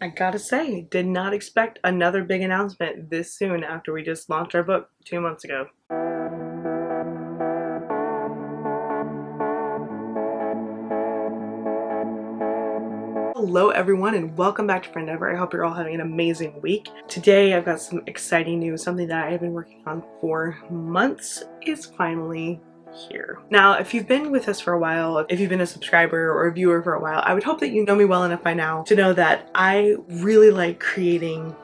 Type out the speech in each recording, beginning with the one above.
I gotta say, did not expect another big announcement this soon after we just launched our book 2 months ago. Hello everyone and welcome back to Friendeavor. I hope you're all having an amazing week. Today I've got some exciting news. Something that I have been working on for months is finally here. Now, if you've been with us for a while, if you've been a subscriber or a viewer for a while, I would hope that you know me well enough by now to know that I really like creating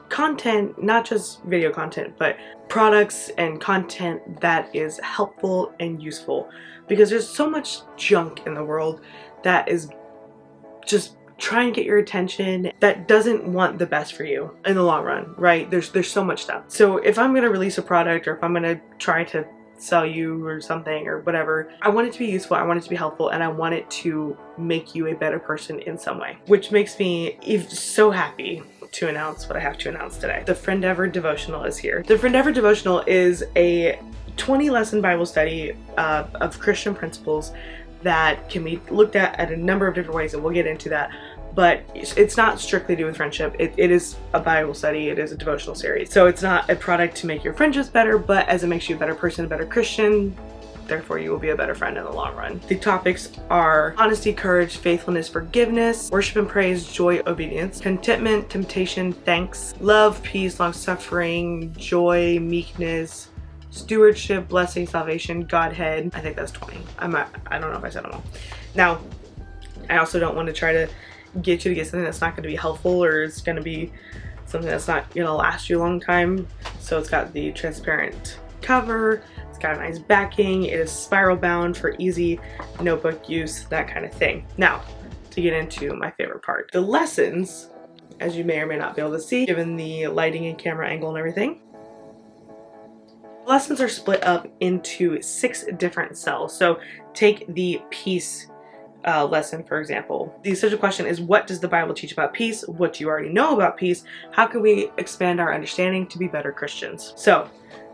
content, not just video content, but products and content that is helpful and useful, because there's so much junk in the world that is just try and get your attention that doesn't want the best for you in the long run, right? There's so much stuff. So if I'm gonna release a product, or if I'm gonna try to sell you or something or whatever, I want it to be useful, I want it to be helpful, and I want it to make you a better person in some way. Which makes me so happy to announce what I have to announce today. The Friendeavor Devotional is here. The Friendeavor Devotional is a 20 lesson Bible study of Christian principles that can be looked at a number of different ways, and we'll get into that. But it's not strictly to do with friendship. It is a Bible study, it is a devotional series. So it's not a product to make your friendships better, but as it makes you a better person, a better Christian, therefore you will be a better friend in the long run. The topics are honesty, courage, faithfulness, forgiveness, worship and praise, joy, obedience, contentment, temptation, thanks, love, peace, long-suffering, joy, meekness, stewardship, blessing, salvation, Godhead. I think that's 20. I don't know if I said them all. Now, I also don't want to try to get you to get something that's not going to be helpful, or it's going to be something that's not going to last you a long time. So it's got the transparent cover, it's got a nice backing, it is spiral bound for easy notebook use, that kind of thing. Now, to get into my favorite part. The lessons, as you may or may not be able to see, given the lighting and camera angle and everything, lessons are split up into 6 different cells. So take the peace lesson, for example. The essential question is, what does the Bible teach about peace? What do you already know about peace? How can we expand our understanding to be better Christians? So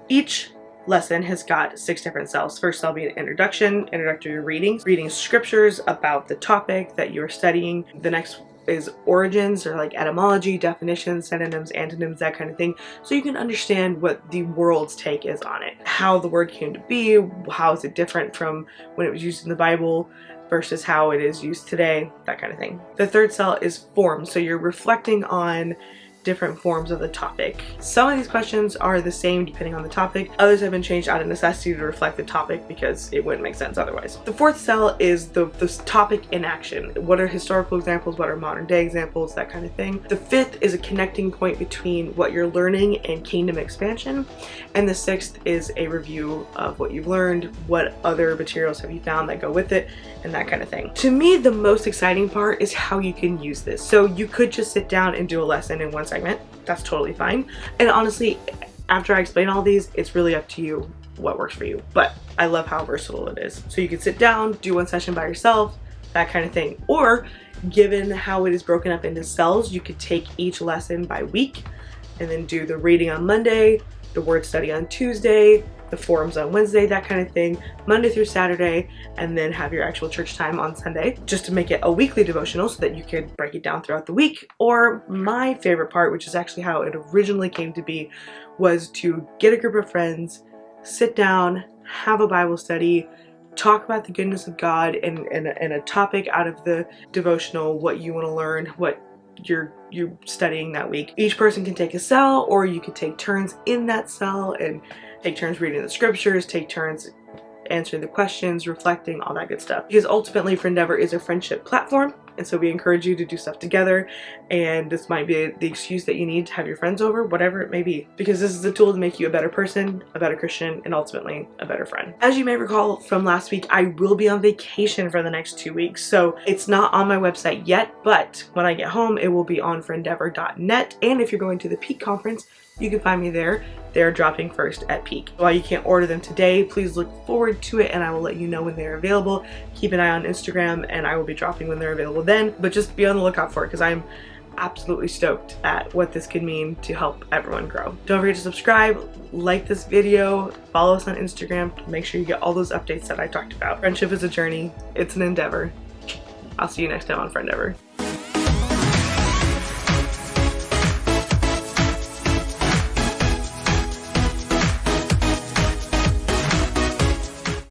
each lesson has got 6 different cells. First cell being introduction, introductory readings, reading scriptures about the topic that you're studying. The next is origins, or like etymology, definitions, synonyms, antonyms, that kind of thing, so you can understand what the world's take is on it, how the word came to be, how is it different from when it was used in the Bible versus how it is used today, that kind of thing. The third cell is forms, so you're reflecting on different forms of the topic. Some of these questions are the same depending on the topic. Others have been changed out of necessity to reflect the topic because it wouldn't make sense otherwise. The fourth cell is the topic in action. What are historical examples? What are modern day examples? That kind of thing. The fifth is a connecting point between what you're learning and kingdom expansion. And the sixth is a review of what you've learned, what other materials have you found that go with it, and that kind of thing. To me, the most exciting part is how you can use this. So you could just sit down and do a lesson in one segment. That's totally fine. And honestly, after I explain all these, it's really up to you what works for you. But I love how versatile it is. So you can sit down, do one session by yourself, that kind of thing. Or given how it is broken up into cells, you could take each lesson by week and then do the reading on Monday, the word study on Tuesday, the forums on Wednesday, that kind of thing, Monday through Saturday, and then have your actual church time on Sunday, just to make it a weekly devotional so that you could break it down throughout the week. Or my favorite part, which is actually how it originally came to be, was to get a group of friends, sit down, have a Bible study, talk about the goodness of God and a topic out of the devotional, what you want to learn, what you're studying that week. Each person can take a cell, or you could take turns in that cell and take turns reading the scriptures, take turns answering the questions, reflecting, all that good stuff. Because ultimately, Friendeavor is a friendship platform, and so we encourage you to do stuff together, and this might be the excuse that you need to have your friends over, whatever it may be, because this is a tool to make you a better person, a better Christian, and ultimately a better friend. As you may recall from last week, I will be on vacation for the next 2 weeks, so it's not on my website yet, but when I get home, it will be on frendevor.net, and if you're going to the Peak Conference, you can find me there. They're dropping first at Peak. While you can't order them today, please look forward to it and I will let you know when they're available. Keep an eye on Instagram and I will be dropping when they're available then, but just be on the lookout for it because I'm absolutely stoked at what this could mean to help everyone grow. Don't forget to subscribe, like this video, follow us on Instagram, make sure you get all those updates that I talked about. Friendship is a journey, it's an endeavor. I'll see you next time on Friendeavor.